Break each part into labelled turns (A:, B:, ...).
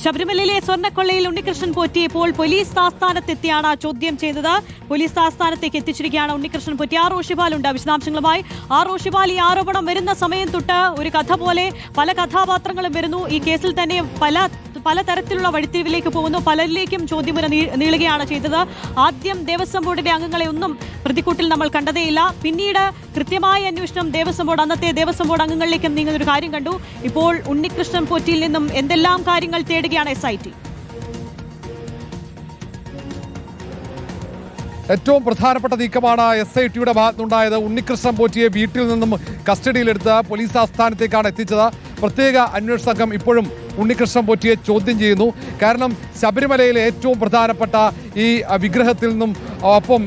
A: ശബരിമലയിലെ സ്വർണ്ണക്കൊള്ളയിൽ ഉണ്ണികൃഷ്ണൻ പോറ്റി ഇപ്പോൾ പോലീസ് ആസ്ഥാനത്തെത്തിയാണ് ചോദ്യം ചെയ്തത്. പോലീസ് ആസ്ഥാനത്തേക്ക് എത്തിച്ചിരിക്കുകയാണ് ഉണ്ണികൃഷ്ണൻ പോറ്റി. ആർ റോഷിപാലുണ്ട് വിശദാംശങ്ങളുമായി. ആർ റോഷിപാൽ, ഈ ആരോപണം വരുന്ന സമയം തൊട്ട് ഒരു കഥ പോലെ പല കഥാപാത്രങ്ങളും വരുന്നു. ഈ കേസിൽ തന്നെ പലതരത്തിലുള്ള വഴിത്തിരിവിലേക്ക് പോകുന്നു. പലരിലേക്കും ചോദ്യമുന നീളുകയാണ് ചെയ്തത്. ആദ്യം ദേവസ്വം ബോർഡിന്റെ അംഗങ്ങളെ ഒന്നും പ്രതിക്കൂട്ടിൽ നമ്മൾ കണ്ടതേയില്ല. പിന്നീട് കൃത്യമായ അന്വേഷണം അന്നത്തെ ദേവസ്വം ബോർഡ് അംഗങ്ങളിലേക്കും നീങ്ങുന്നൊരു കാര്യം കണ്ടു. ഇപ്പോൾ ഉണ്ണികൃഷ്ണൻ പോറ്റിയിൽ നിന്നും എന്തെല്ലാം കാര്യങ്ങൾ തേടുകയാണ് SIT?
B: ഏറ്റവും പ്രധാനപ്പെട്ട നീക്കമാണ് SITയുടെ ഭാഗത്തുനിന്നുണ്ടായത്. ഉണ്ണികൃഷ്ണൻ പോറ്റിയെ വീട്ടിൽ നിന്നും കസ്റ്റഡിയിലെടുത്ത് പോലീസ് ആസ്ഥാനത്തേക്കാണ് എത്തിച്ചത്. പ്രത്യേക അന്വേഷണ സംഘം ഇപ്പോഴും ഉണ്ണികൃഷ്ണൻ പോറ്റിയെ ചോദ്യം ചെയ്യുന്നു. കാരണം ശബരിമലയിലെ ഏറ്റവും പ്രധാനപ്പെട്ട ഈ വിഗ്രഹത്തിൽ നിന്നും ഒപ്പം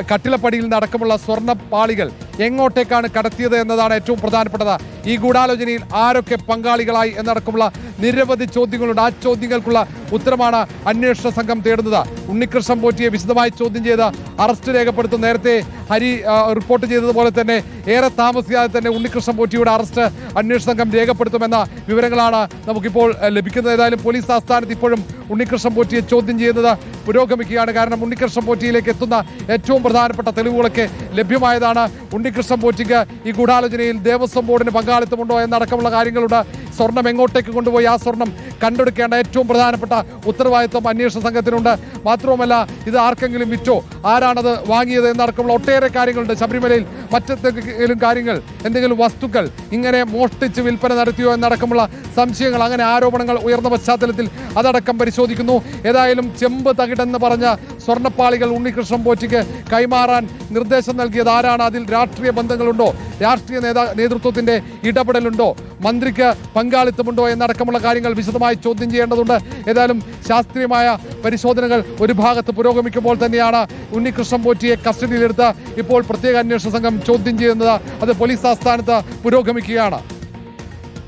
B: കട്ടിളപ്പടിയിൽ നിന്നടക്കമുള്ള സ്വർണ്ണപ്പാളികൾ എങ്ങോട്ടേക്കാണ് കടത്തിയത് എന്നതാണ് ഏറ്റവും പ്രധാനപ്പെട്ടത്. ഈ ഗൂഢാലോചനയിൽ ആരൊക്കെ പങ്കാളികളായി എന്നടക്കമുള്ള നിരവധി ചോദ്യങ്ങളുണ്ട്. ആ ചോദ്യങ്ങൾക്കുള്ള ഉത്തരമാണ് അന്വേഷണ സംഘം തേടുന്നത്. ഉണ്ണികൃഷ്ണൻ പോറ്റിയെ വിശദമായി ചോദ്യം ചെയ്ത് അറസ്റ്റ് രേഖപ്പെടുത്തും. നേരത്തെ ഹരി റിപ്പോർട്ട് ചെയ്തതുപോലെ തന്നെ ഏറെ താമസിയാതെ തന്നെ ഉണ്ണികൃഷ്ണൻ പോറ്റിയുടെ അറസ്റ്റ് അന്വേഷണ സംഘം രേഖപ്പെടുത്തുമെന്ന വിവരങ്ങളാണ് നമുക്കിപ്പോൾ ലഭിക്കുന്നത്. ഏതായാലും പോലീസ് ആസ്ഥാനത്ത് ഇപ്പോഴും ഉണ്ണികൃഷ്ണൻ പോറ്റിയെ ചോദ്യം ചെയ്യുന്നത് പുരോഗമിക്കുകയാണ്. കാരണം ഉണ്ണികൃഷ്ണൻ പോറ്റിയിലേക്ക് എത്തുന്ന ഏറ്റവും പ്രധാനപ്പെട്ട തെളിവുകളൊക്കെ ലഭ്യമായതാണ്. ഉണ്ണികൃഷ്ണൻ പോറ്റിക്ക് ഈ ഗൂഢാലോചനയിൽ ദേവസ്വം ബോർഡിന് പങ്കാളിത്തമുണ്ടോ എന്നടക്കമുള്ള കാര്യങ്ങളുണ്ട്. സ്വർണം എങ്ങോട്ടേക്ക് കൊണ്ടുപോയി ആ സ്വർണം കണ്ടെടുക്കേണ്ട ഏറ്റവും പ്രധാനപ്പെട്ട ഉത്തരവാദിത്വം അന്വേഷണ സംഘത്തിനുണ്ട്. മാത്രവുമല്ല, ഇത് ആർക്കെങ്കിലും വിറ്റോ, ആരാണത് വാങ്ങിയത് എന്നടക്കമുള്ള ഒട്ടേറെ കാര്യങ്ങളുണ്ട്. ശബരിമലയിൽ മറ്റെന്തെങ്കിലും കാര്യങ്ങൾ, എന്തെങ്കിലും വസ്തുക്കൾ ഇങ്ങനെ മോഷ്ടിച്ച് വിൽപ്പന നടത്തിയോ എന്നടക്കമുള്ള സംശയങ്ങൾ, അങ്ങനെ ആരോപണങ്ങൾ ഉയർന്ന പശ്ചാത്തലത്തിൽ അതടക്കം പരിശോധിക്കുന്നു. ഏതായാലും ചെമ്പ് തകിടെന്ന് പറഞ്ഞ സ്വർണ്ണപ്പാളികൾ ഉണ്ണികൃഷ്ണൻ പോറ്റിക്ക് കൈമാറാൻ നിർദ്ദേശം നൽകിയത് ആരാണ്? അതിൽ രാഷ്ട്രീയ ബന്ധങ്ങളുണ്ടോ? രാഷ്ട്രീയ നേതൃത്വത്തിന്റെ ഇടപെടലുണ്ടോ? മന്ത്രിക്ക് പങ്കാളിത്തമുണ്ടോ എന്നടക്കമുള്ള കാര്യങ്ങൾ വിശദമായി ചോദ്യം ചെയ്യേണ്ടതുണ്ട്. ഏതായാലും ശാസ്ത്രീയമായ പരിശോധനകൾ ഒരു ഭാഗത്ത് പുരോഗമിക്കുമ്പോൾ തന്നെയാണ് ഉണ്ണികൃഷ്ണൻ പോറ്റിയെ കസ്റ്റഡിയിലെടുത്ത് ഇപ്പോൾ പ്രത്യേക അന്വേഷണ സംഘം ചോദ്യം ചെയ്യുന്നത്. അത് പോലീസ് ആസ്ഥാനത്ത് പുരോഗമിക്കുകയാണ്.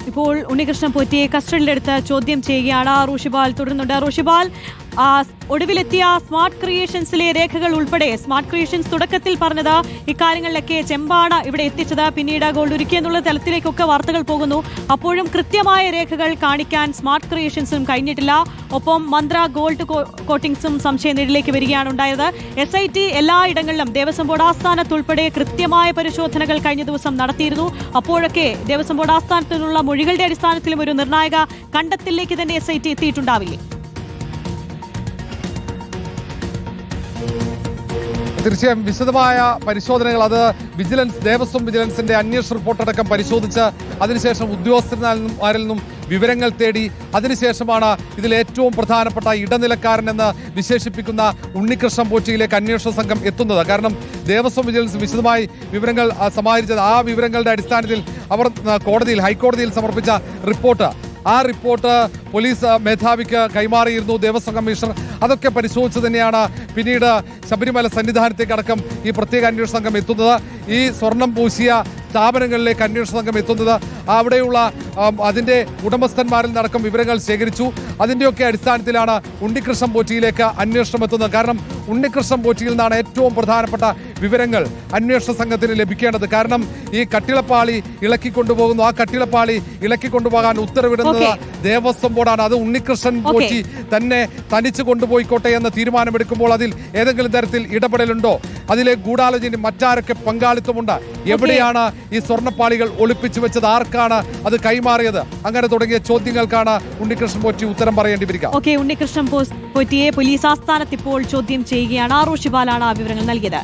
A: ഇപ്പോൾ ഉണ്ണികൃഷ്ണൻ പോറ്റിയെ കസ്റ്റഡിയിലെടുത്ത് ചോദ്യം ചെയ്യുകയാണ്. റോഷിപാൽ തുടരുന്നുണ്ട്. റോഷിപാൽ, ഒടുവിലെത്തിയ സ്മാർട്ട് ക്രിയേഷൻസിലെ രേഖകൾ ഉൾപ്പെടെ സ്മാർട്ട് ക്രിയേഷൻസ് തുടക്കത്തിൽ പറഞ്ഞത് ഇക്കാര്യങ്ങളിലൊക്കെ ചെമ്പാണ് ഇവിടെ എത്തിച്ചത്, പിന്നീട് ഗോൾഡ് ഒരുക്കി എന്നുള്ള തലത്തിലേക്കൊക്കെ വാർത്തകൾ പോകുന്നു. അപ്പോഴും കൃത്യമായ രേഖകൾ കാണിക്കാൻ സ്മാർട്ട് ക്രിയേഷൻസും കഴിഞ്ഞിട്ടില്ല. ഒപ്പം മന്ത്ര ഗോൾഡ് കോട്ടിംഗ്സും സംശയനിഴലിലേക്ക് വരികയാണ് ഉണ്ടായത്. SIT എല്ലായിടങ്ങളിലും ദേവസ്വം ബോർഡ് ആസ്ഥാനത്തുൾപ്പെടെ കൃത്യമായ പരിശോധനകൾ കഴിഞ്ഞ ദിവസം നടത്തിയിരുന്നു. അപ്പോഴൊക്കെ ദേവസ്വം ബോർഡ് ആസ്ഥാനത്തു നിന്നുള്ള മൊഴികളുടെ അടിസ്ഥാനത്തിലും ഒരു നിർണായക കണ്ടെത്തലിലേക്ക് തന്നെ SIT എത്തിയിട്ടുണ്ടാവില്ലേ?
B: തീർച്ചയായും വിശദമായ പരിശോധനകൾ, അത് ദേവസ്വം വിജിലൻസിന്റെ അന്വേഷണ റിപ്പോർട്ടടക്കം പരിശോധിച്ച് അതിനുശേഷം ഉദ്യോഗസ്ഥന്മാരിൽ നിന്നും വിവരങ്ങൾ തേടി അതിനുശേഷമാണ് ഇതിൽ ഏറ്റവും പ്രധാനപ്പെട്ട ഇടനിലക്കാരനെന്ന് വിശേഷിപ്പിക്കുന്ന ഉണ്ണികൃഷ്ണൻ പോറ്റിയിലേക്ക് അന്വേഷണ സംഘം എത്തുന്നത്. കാരണം ദേവസ്വം വിജിലൻസ് വിശദമായി വിവരങ്ങൾ സമാഹരിച്ചത്, ആ വിവരങ്ങളുടെ അടിസ്ഥാനത്തിൽ അവർ ഹൈക്കോടതിയിൽ സമർപ്പിച്ച ആ റിപ്പോർട്ട് പോലീസ് മേധാവിക്ക് കൈമാറിയിരുന്നു ദേവസ്വം കമ്മീഷണർ. അതൊക്കെ പരിശോധിച്ച് തന്നെയാണ് പിന്നീട് ശബരിമല സന്നിധാനത്തേക്കടക്കം ഈ പ്രത്യേക അന്വേഷണ സംഘം എത്തുന്നത്. ഈ സ്വർണം പൂശിയ സ്ഥാപനങ്ങളിലേക്ക് അന്വേഷണ സംഘം എത്തുന്നത്. അവിടെയുള്ള അതിൻ്റെ ഉടമസ്ഥന്മാരിൽ നിന്നടക്കം വിവരങ്ങൾ ശേഖരിച്ചു. അതിൻ്റെയൊക്കെ അടിസ്ഥാനത്തിലാണ് ഉണ്ണികൃഷ്ണൻ പോറ്റിയിലേക്ക് അന്വേഷണം എത്തുന്നത്. കാരണം ഉണ്ണികൃഷ്ണൻ പോറ്റിയിൽ നിന്നാണ് ഏറ്റവും പ്രധാനപ്പെട്ട വിവരങ്ങൾ അന്വേഷണ സംഘത്തിന് ലഭിക്കേണ്ടത്. കാരണം ഈ കട്ടിളപ്പാളി ഇളക്കിക്കൊണ്ടുപോകുന്നു. ആ കട്ടിളപ്പാളി ഇളക്കിക്കൊണ്ടുപോകാൻ ഉത്തരവിടുന്നത് ദേവസ്വം ബോർഡാണ്. അത് ഉണ്ണികൃഷ്ണൻ പോറ്റി തന്നെ തനിച്ച് കൊണ്ടുപോയിക്കോട്ടെ എന്ന തീരുമാനമെടുക്കുമ്പോൾ അതിൽ ഏതെങ്കിലും തരത്തിൽ ഇടപെടലുണ്ടോ? അതിലെ ഗൂഢാലോചന മറ്റാരൊക്കെ പങ്കാളിത്തമുണ്ട്? എവിടെയാണ് ഈ സ്വർണ്ണപ്പാളികൾ ഒളിപ്പിച്ചു വെച്ചത്? ആർക്കാണ് അത് കൈമാറിയത്? അങ്ങനെ തുടങ്ങിയ ചോദ്യങ്ങൾക്കാണ് ഉണ്ണികൃഷ്ണൻ പോറ്റി ഉത്തരം പറയേണ്ടി വരിക.
A: ഉണ്ണികൃഷ്ണൻ പോറ്റിയെ പോലീസ് ആസ്ഥാനത്ത് ഇപ്പോൾ ചോദ്യം ചെയ്യുകയാണ്. റോഷിപാലാണ് ആ വിവരങ്ങൾ നൽകിയത്.